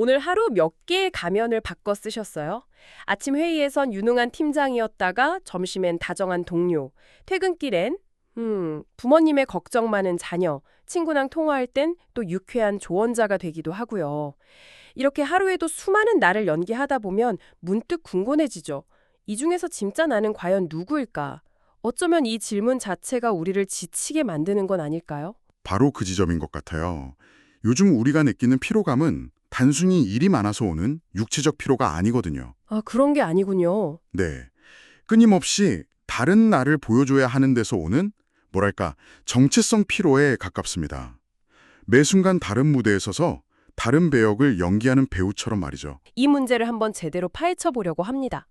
오늘 하루 몇 개의 가면을 바꿔 쓰셨어요? 아침 회의에선 유능한 팀장이었다가 점심엔 다정한 동료, 퇴근길엔 부모님의 걱정 많은 자녀, 친구랑 통화할 땐 또 유쾌한 조언자가 되기도 하고요. 이렇게 하루에도 수많은 나를 연기하다 보면 문득 궁금해지죠. 이 중에서 진짜 나는 과연 누구일까? 어쩌면 이 질문 자체가 우리를 지치게 만드는 건 아닐까요? 바로 그 지점인 것 같아요. 요즘 우리가 느끼는 피로감은 단순히 일이 많아서 오는 육체적 피로가 아니거든요. 아, 그런 게 아니군요. 네. 끊임없이 다른 나를 보여줘야 하는 데서 오는 뭐랄까 정체성 피로에 가깝습니다. 매 순간 다른 무대에 서서 다른 배역을 연기하는 배우처럼 말이죠. 이 문제를 한번 제대로 파헤쳐 보려고 합니다.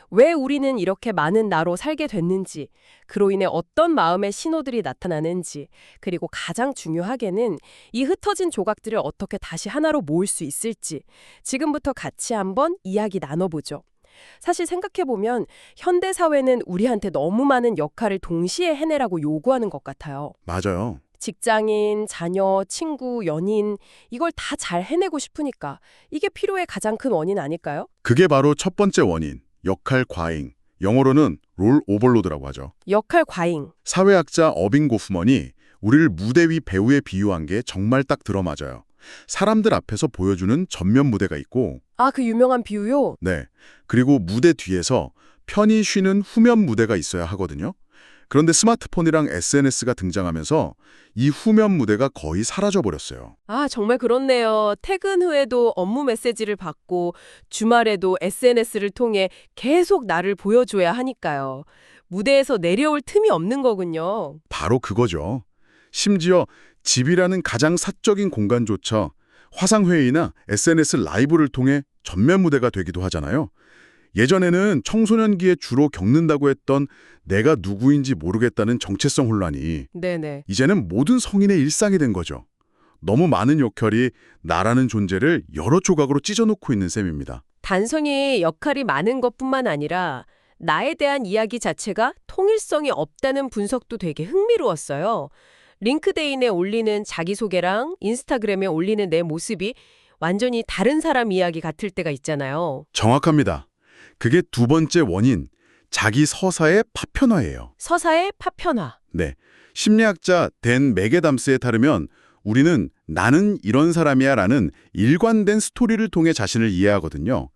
왜 우리는 이렇게 많은 나로 살게 됐는지, 그로 인해 어떤 마음의 신호들이 나타나는지, 그리고 가장 중요하게는 이 흩어진 조각들을 어떻게 다시 하나로 모을 수 있을지, 지금부터 같이 한번 이야기 나눠보죠. 사실 생각해보면 현대 사회는 우리한테 너무 많은 역할을 동시에 해내라고 요구하는 것 같아요. 맞아요. 직장인, 자녀, 친구, 연인, 이걸 다 잘 해내고 싶으니까 이게 피로의 가장 큰 원인 아닐까요? 그게 바로 첫 번째 원인, 역할 과잉. 영어로는 롤 오버로드라고 하죠. 역할 과잉. 사회학자 어빙 고프먼이 우리를 무대 위 배우에 비유한 게 정말 딱 들어맞아요. 사람들 앞에서 보여주는 전면 무대가 있고, 아, 그 유명한 비유요? 네, 그리고 무대 뒤에서 편히 쉬는 후면 무대가 있어야 하거든요. 그런데 스마트폰이랑 SNS가 등장하면서 이 후면 무대가 거의 사라져버렸어요. 아, 정말 그렇네요. 퇴근 후에도 업무 메시지를 받고 주말에도 SNS를 통해 계속 나를 보여줘야 하니까요. 무대에서 내려올 틈이 없는 거군요. 바로 그거죠. 심지어 집이라는 가장 사적인 공간조차 화상회의나 SNS 라이브를 통해 전면 무대가 되기도 하잖아요. 예전에는 청소년기에 주로 겪는다고 했던 내가 누구인지 모르겠다는 정체성 혼란이 네네. 이제는 모든 성인의 일상이 된 거죠. 너무 많은 역할이 나라는 존재를 여러 조각으로 찢어놓고 있는 셈입니다. 단순히 역할이 많은 것뿐만 아니라 나에 대한 이야기 자체가 통일성이 없다는 분석도 되게 흥미로웠어요. 링크드인에 올리는 자기소개랑 인스타그램에 올리는 내 모습이 완전히 다른 사람 이야기 같을 때가 있잖아요. 정확합니다. 그게 두 번째 원인, 자기 서사의 파편화예요. 서사의 파편화. 네, 심리학자 댄 메게담스에 따르면 우리는 나는 이런 사람이야 라는 일관된 스토리를 통해 자신을 이해하거든요.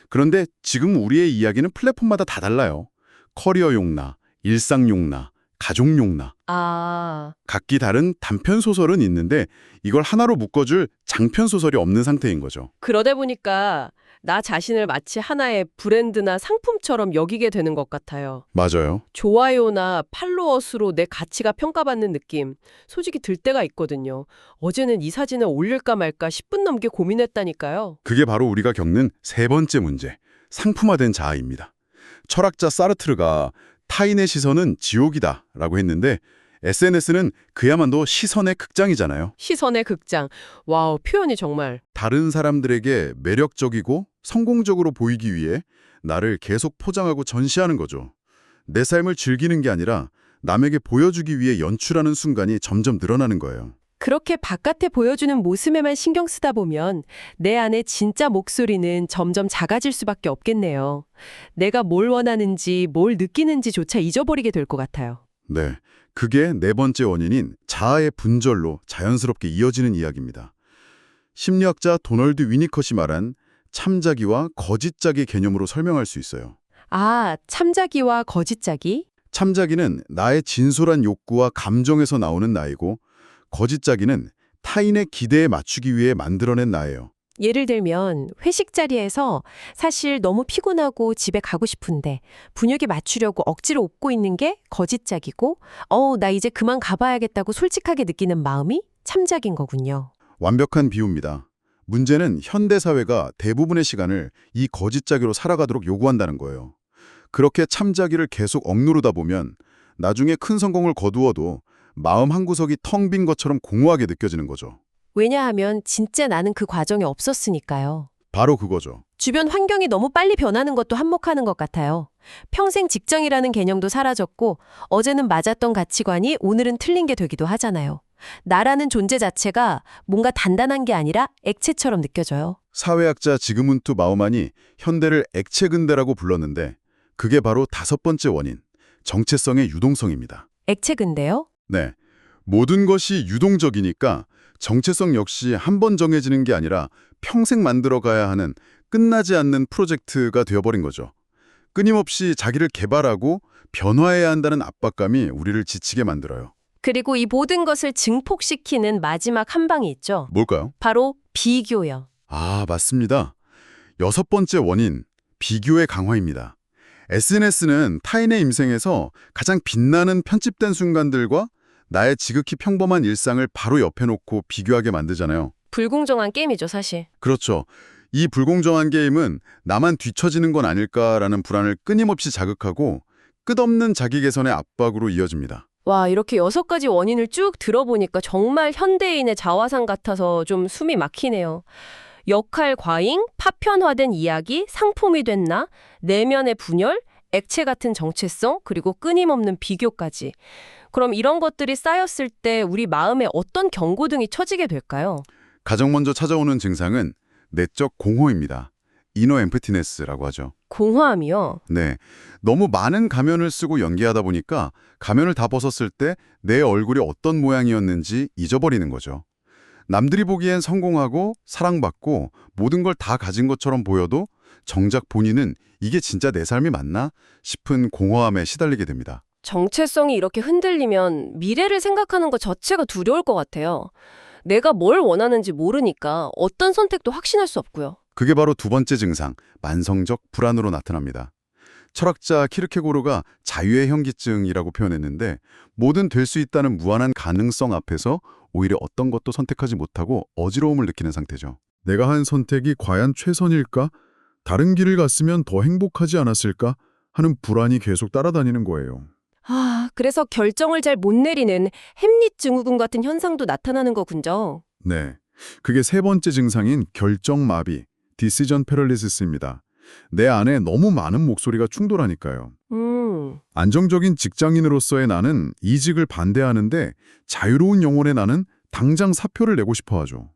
그런데 지금 우리의 이야기는 플랫폼마다 다 달라요. 커리어용 나, 일상용 나, 가족용 나. 아, 각기 다른 단편소설은 있는데 이걸 하나로 묶어줄 장편소설이 없는 상태인 거죠. 그러다 보니까 나 자신을 마치 하나의 브랜드나 상품처럼 여기게 되는 것 같아요. 맞아요. 좋아요나 팔로워 수로 내 가치가 평가받는 느낌, 솔직히 들 때가 있거든요. 어제는 이 사진을 올릴까 말까 10분 넘게 고민했다니까요. 그게 바로 우리가 겪는 세 번째 문제, 상품화된 자아입니다. 철학자 사르트르가 타인의 시선은 지옥이다 라고 했는데 SNS는 그야말로 시선의 극장이잖아요. 시선의 극장. 와우, 표현이 정말. 다른 사람들에게 매력적이고 성공적으로 보이기 위해 나를 계속 포장하고 전시하는 거죠. 내 삶을 즐기는 게 아니라 남에게 보여주기 위해 연출하는 순간이 점점 늘어나는 거예요. 그렇게 바깥에 보여주는 모습에만 신경 쓰다 보면 내 안의 진짜 목소리는 점점 작아질 수밖에 없겠네요. 내가 뭘 원하는지, 뭘 느끼는지조차 잊어버리게 될 것 같아요. 네, 그게 네 번째 원인인 자아의 분절로 자연스럽게 이어지는 이야기입니다. 심리학자 도널드 위니컷이 말한 참자기와 거짓자기 개념으로 설명할 수 있어요. 아, 참자기와 거짓자기? 참자기는 나의 진솔한 욕구와 감정에서 나오는 나이고 거짓자기는 타인의 기대에 맞추기 위해 만들어낸 나예요. 예를 들면 회식 자리에서 사실 너무 피곤하고 집에 가고 싶은데 분위기 맞추려고 억지로 웃고 있는 게 거짓짝이고 나 이제 그만 가봐야겠다고 솔직하게 느끼는 마음이 참작인 거군요. 완벽한 비유입니다. 문제는 현대사회가 대부분의 시간을 이 거짓자기로 살아가도록 요구한다는 거예요. 그렇게 참자기를 계속 억누르다 보면 나중에 큰 성공을 거두어도 마음 한구석이 텅 빈 것처럼 공허하게 느껴지는 거죠. 왜냐하면 진짜 나는 그 과정에 없었으니까요. 바로 그거죠. 주변 환경이 너무 빨리 변하는 것도 한몫하는 것 같아요. 평생 직장이라는 개념도 사라졌고 어제는 맞았던 가치관이 오늘은 틀린 게 되기도 하잖아요. 나라는 존재 자체가 뭔가 단단한 게 아니라 액체처럼 느껴져요. 사회학자 지그문트 마우만이 현대를 액체 근대라고 불렀는데 그게 바로 다섯 번째 원인, 정체성의 유동성입니다. 액체 근대요? 네, 모든 것이 유동적이니까 정체성 역시 한 번 정해지는 게 아니라 평생 만들어가야 하는 끝나지 않는 프로젝트가 되어버린 거죠. 끊임없이 자기를 개발하고 변화해야 한다는 압박감이 우리를 지치게 만들어요. 그리고 이 모든 것을 증폭시키는 마지막 한 방이 있죠. 뭘까요? 바로 비교요. 아, 맞습니다. 여섯 번째 원인, 비교의 강화입니다. SNS는 타인의 인생에서 가장 빛나는 편집된 순간들과 나의 지극히 평범한 일상을 바로 옆에 놓고 비교하게 만들잖아요. 불공정한 게임이죠, 사실. 그렇죠. 이 불공정한 게임은 나만 뒤처지는 건 아닐까라는 불안을 끊임없이 자극하고 끝없는 자기 개선의 압박으로 이어집니다. 와, 이렇게 6가지 원인을 쭉 들어보니까 정말 현대인의 자화상 같아서 좀 숨이 막히네요. 역할 과잉, 파편화된 이야기, 상품이 된 나, 내면의 분열, 액체 같은 정체성, 그리고 끊임없는 비교까지. 그럼 이런 것들이 쌓였을 때 우리 마음에 어떤 경고등이 쳐지게 될까요? 가장 먼저 찾아오는 증상은 내적 공허입니다. 이너 엠프티네스라고 하죠. 공허함이요. 네, 너무 많은 가면을 쓰고 연기하다 보니까 가면을 다 벗었을 때 내 얼굴이 어떤 모양이었는지 잊어버리는 거죠. 남들이 보기엔 성공하고 사랑받고 모든 걸 다 가진 것처럼 보여도 정작 본인은 이게 진짜 내 삶이 맞나 싶은 공허함에 시달리게 됩니다. 정체성이 이렇게 흔들리면 미래를 생각하는 것 자체가 두려울 것 같아요. 내가 뭘 원하는지 모르니까 어떤 선택도 확신할 수 없고요. 그게 바로 두 번째 증상, 만성적 불안으로 나타납니다. 철학자 키르케고르가 자유의 현기증이라고 표현했는데 뭐든 될 수 있다는 무한한 가능성 앞에서 오히려 어떤 것도 선택하지 못하고 어지러움을 느끼는 상태죠. 내가 한 선택이 과연 최선일까? 다른 길을 갔으면 더 행복하지 않았을까? 하는 불안이 계속 따라다니는 거예요. 그래서 결정을 잘 못 내리는 햄릿 증후군 같은 현상도 나타나는 거군요. 네, 그게 세 번째 증상인 결정마비, 디시전 패럴리시스입니다. 내 안에 너무 많은 목소리가 충돌하니까요. 안정적인 직장인으로서의 나는 이직을 반대하는데 자유로운 영혼의 나는 당장 사표를 내고 싶어 하죠.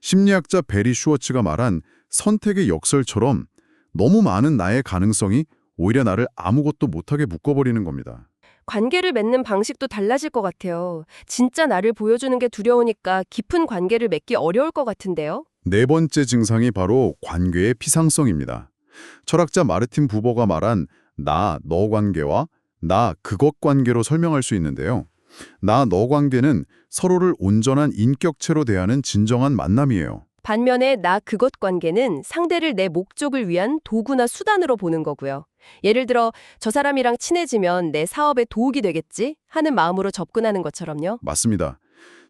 심리학자 베리 슈워츠가 말한 선택의 역설처럼 너무 많은 나의 가능성이 오히려 나를 아무것도 못하게 묶어버리는 겁니다. 관계를 맺는 방식도 달라질 것 같아요. 진짜 나를 보여주는 게 두려우니까 깊은 관계를 맺기 어려울 것 같은데요. 네 번째 증상이 바로 관계의 피상성입니다. 철학자 마르틴 부버가 말한 나, 너 관계와 나, 그것 관계로 설명할 수 있는데요. 나, 너 관계는 서로를 온전한 인격체로 대하는 진정한 만남이에요. 반면에 나 그것 관계는 상대를 내 목적을 위한 도구나 수단으로 보는 거고요. 예를 들어 저 사람이랑 친해지면 내 사업에 도움이 되겠지 하는 마음으로 접근하는 것처럼요. 맞습니다.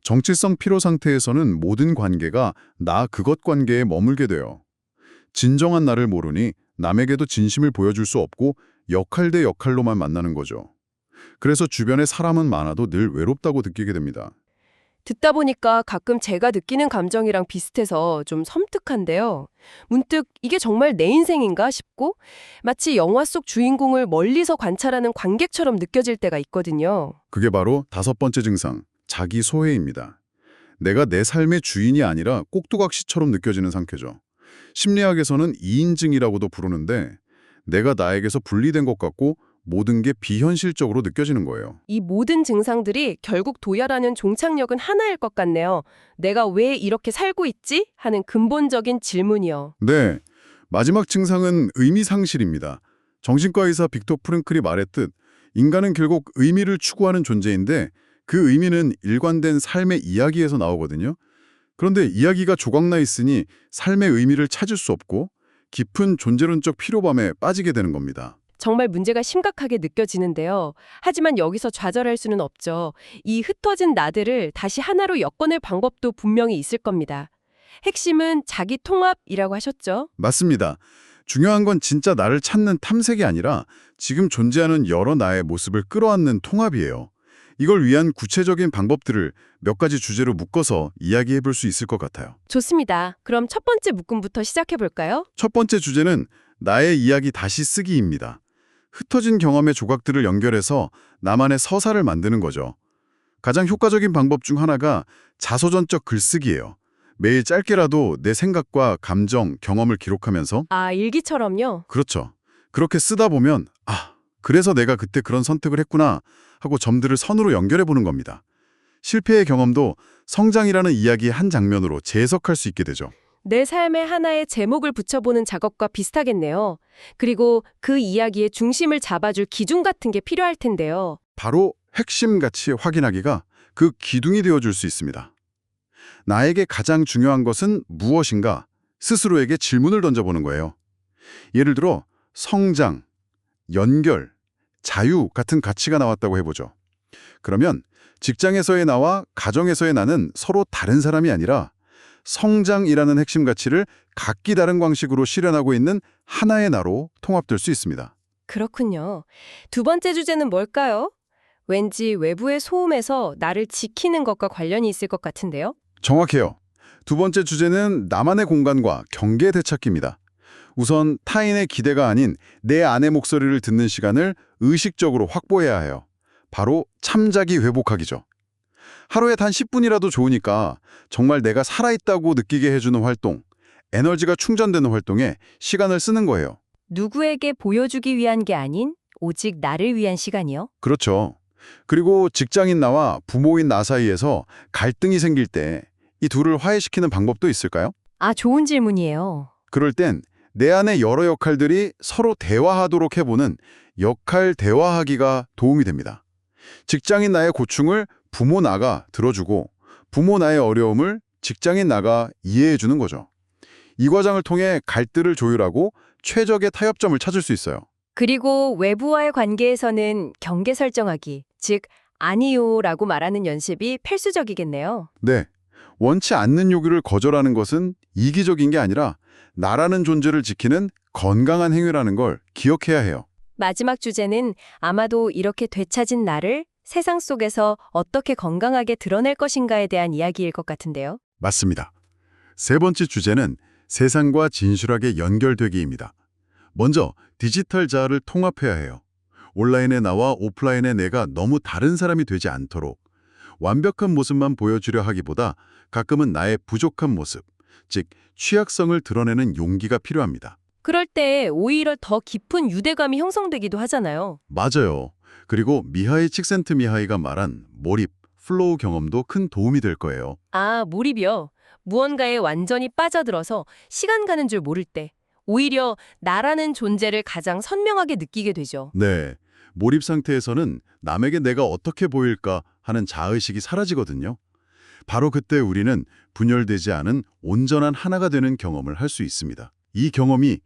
정체성 피로 상태에서는 모든 관계가 나, 그것 관계에 머물게 돼요. 진정한 나를 모르니 남에게도 진심을 보여줄 수 없고 역할 대 역할로만 만나는 거죠. 그래서 주변에 사람은 많아도 늘 외롭다고 느끼게 됩니다. 듣다 보니까 가끔 제가 느끼는 감정이랑 비슷해서 좀 섬뜩한데요. 문득 이게 정말 내 인생인가 싶고 마치 영화 속 주인공을 멀리서 관찰하는 관객처럼 느껴질 때가 있거든요. 그게 바로 다섯 번째 증상, 자기 소외입니다. 내가 내 삶의 주인이 아니라 꼭두각시처럼 느껴지는 상태죠. 심리학에서는 이인증이라고도 부르는데 내가 나에게서 분리된 것 같고 모든 게 비현실적으로 느껴지는 거예요. 이 모든 증상들이 결국 도야라는 종착역은 하나일 것 같네요. 내가 왜 이렇게 살고 있지? 하는 근본적인 질문이요. 네, 마지막 증상은 의미상실입니다. 정신과 의사 빅토 프랭클이 말했듯 인간은 결국 의미를 추구하는 존재인데 그 의미는 일관된 삶의 이야기에서 나오거든요. 그런데 이야기가 조각나 있으니 삶의 의미를 찾을 수 없고 깊은 존재론적 피로감에 빠지게 되는 겁니다. 정말 문제가 심각하게 느껴지는데요. 하지만 여기서 좌절할 수는 없죠. 이 흩어진 나들을 다시 하나로 엮어낼 방법도 분명히 있을 겁니다. 핵심은 자기 통합이라고 하셨죠? 맞습니다. 중요한 건 진짜 나를 찾는 탐색이 아니라 지금 존재하는 여러 나의 모습을 끌어안는 통합이에요. 이걸 위한 구체적인 방법들을 몇 가지 주제로 묶어서 이야기해 볼 수 있을 것 같아요. 좋습니다. 그럼 첫 번째 묶음부터 시작해 볼까요? 첫 번째 주제는 나의 이야기 다시 쓰기입니다. 흩어진 경험의 조각들을 연결해서 나만의 서사를 만드는 거죠. 가장 효과적인 방법 중 하나가 자서전적 글쓰기예요. 매일 짧게라도 내 생각과 감정, 경험을 기록하면서 아, 일기처럼요? 그렇죠. 그렇게 쓰다 보면 그래서 내가 그때 그런 선택을 했구나 하고 점들을 선으로 연결해 보는 겁니다. 실패의 경험도 성장이라는 이야기의 한 장면으로 재해석할 수 있게 되죠. 내 삶에 하나의 제목을 붙여보는 작업과 비슷하겠네요. 그리고 그 이야기의 중심을 잡아줄 기준 같은 게 필요할 텐데요. 바로 핵심 가치 확인하기가 그 기둥이 되어줄 수 있습니다. 나에게 가장 중요한 것은 무엇인가? 스스로에게 질문을 던져보는 거예요. 예를 들어 성장, 연결, 자유 같은 가치가 나왔다고 해보죠. 그러면 직장에서의 나와 가정에서의 나는 서로 다른 사람이 아니라 성장이라는 핵심 가치를 각기 다른 방식으로 실현하고 있는 하나의 나로 통합될 수 있습니다. 그렇군요. 두 번째 주제는 뭘까요? 왠지 외부의 소음에서 나를 지키는 것과 관련이 있을 것 같은데요. 정확해요. 두 번째 주제는 나만의 공간과 경계 되찾기입니다. 우선 타인의 기대가 아닌 내 안의 목소리를 듣는 시간을 의식적으로 확보해야 해요. 바로 참자기 회복하기죠. 하루에 단 10분이라도 좋으니까 정말 내가 살아있다고 느끼게 해주는 활동, 에너지가 충전되는 활동에 시간을 쓰는 거예요. 누구에게 보여주기 위한 게 아닌 오직 나를 위한 시간이요? 그렇죠. 그리고 직장인 나와 부모인 나 사이에서 갈등이 생길 때 이 둘을 화해시키는 방법도 있을까요? 아, 좋은 질문이에요. 그럴 땐 내 안의 여러 역할들이 서로 대화하도록 해보는 역할 대화하기가 도움이 됩니다. 직장인 나의 고충을 부모 나가 들어주고 부모 나의 어려움을 직장인 나가 이해해주는 거죠. 이 과정을 통해 갈등을 조율하고 최적의 타협점을 찾을 수 있어요. 그리고 외부와의 관계에서는 경계 설정하기, 즉 아니요라고 말하는 연습이 필수적이겠네요. 네, 원치 않는 요구를 거절하는 것은 이기적인 게 아니라 나라는 존재를 지키는 건강한 행위라는 걸 기억해야 해요. 마지막 주제는 아마도 이렇게 되찾은 나를 세상 속에서 어떻게 건강하게 드러낼 것인가에 대한 이야기일 것 같은데요. 맞습니다. 세 번째 주제는 세상과 진실하게 연결되기입니다. 먼저 디지털 자아를 통합해야 해요. 온라인의 나와 오프라인의 내가 너무 다른 사람이 되지 않도록 완벽한 모습만 보여주려 하기보다 가끔은 나의 부족한 모습, 즉 취약성을 드러내는 용기가 필요합니다. 그럴 때 오히려 더 깊은 유대감이 형성되기도 하잖아요. 맞아요. 그리고 미하이 칙센트미하이가 말한 몰입, 플로우 경험도 큰 도움이 될 거예요. 아, 몰입이요. 무언가에 완전히 빠져들어서 시간 가는 줄 모를 때 오히려 나라는 존재를 가장 선명하게 느끼게 되죠. 네, 몰입 상태에서는 남에게 내가 어떻게 보일까 하는 자의식이 사라지거든요. 바로 그때 우리는 분열되지 않은 온전한 하나가 되는 경험을 할 수 있습니다. 이 경험이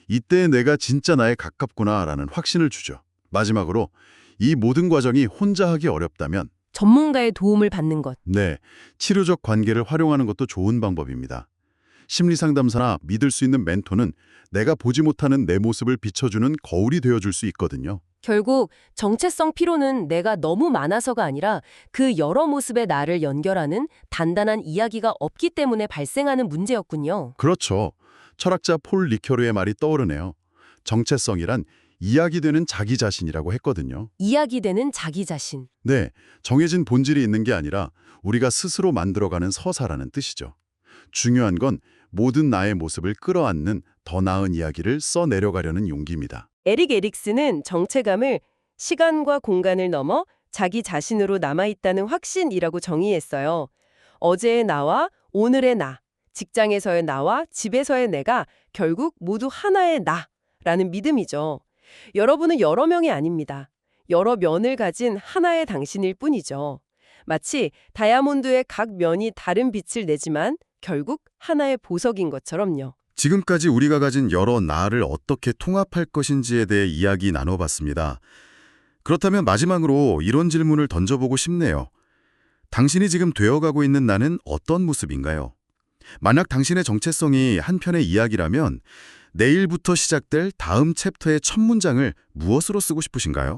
이때 내가 진짜 나에 가깝구나라는 확신을 주죠. 마지막으로 이 모든 과정이 혼자 하기 어렵다면 전문가의 도움을 받는 것. 네, 치료적 관계를 활용하는 것도 좋은 방법입니다. 심리상담사나 믿을 수 있는 멘토는 내가 보지 못하는 내 모습을 비춰주는 거울이 되어줄 수 있거든요. 결국 정체성 피로는 내가 너무 많아서가 아니라 그 여러 모습의 나를 연결하는 단단한 이야기가 없기 때문에 발생하는 문제였군요. 그렇죠. 철학자 폴 리커르의 말이 떠오르네요. 정체성이란 이야기되는 자기 자신이라고 했거든요. 이야기되는 자기 자신. 네, 정해진 본질이 있는 게 아니라 우리가 스스로 만들어가는 서사라는 뜻이죠. 중요한 건 모든 나의 모습을 끌어안는 더 나은 이야기를 써내려가려는 용기입니다. 에릭 에릭스는 정체감을 시간과 공간을 넘어 자기 자신으로 남아있다는 확신이라고 정의했어요. 어제의 나와 오늘의 나, 직장에서의 나와 집에서의 내가 결국 모두 하나의 나라는 믿음이죠. 여러분은 여러 명이 아닙니다. 여러 면을 가진 하나의 당신일 뿐이죠. 마치 다이아몬드의 각 면이 다른 빛을 내지만 결국 하나의 보석인 것처럼요. 지금까지 우리가 가진 여러 나를 어떻게 통합할 것인지에 대해 이야기 나눠봤습니다. 그렇다면 마지막으로 이런 질문을 던져보고 싶네요. 당신이 지금 되어가고 있는 나는 어떤 모습인가요? 만약 당신의 정체성이 한 편의 이야기라면 내일부터 시작될 다음 챕터의 첫 문장을 무엇으로 쓰고 싶으신가요?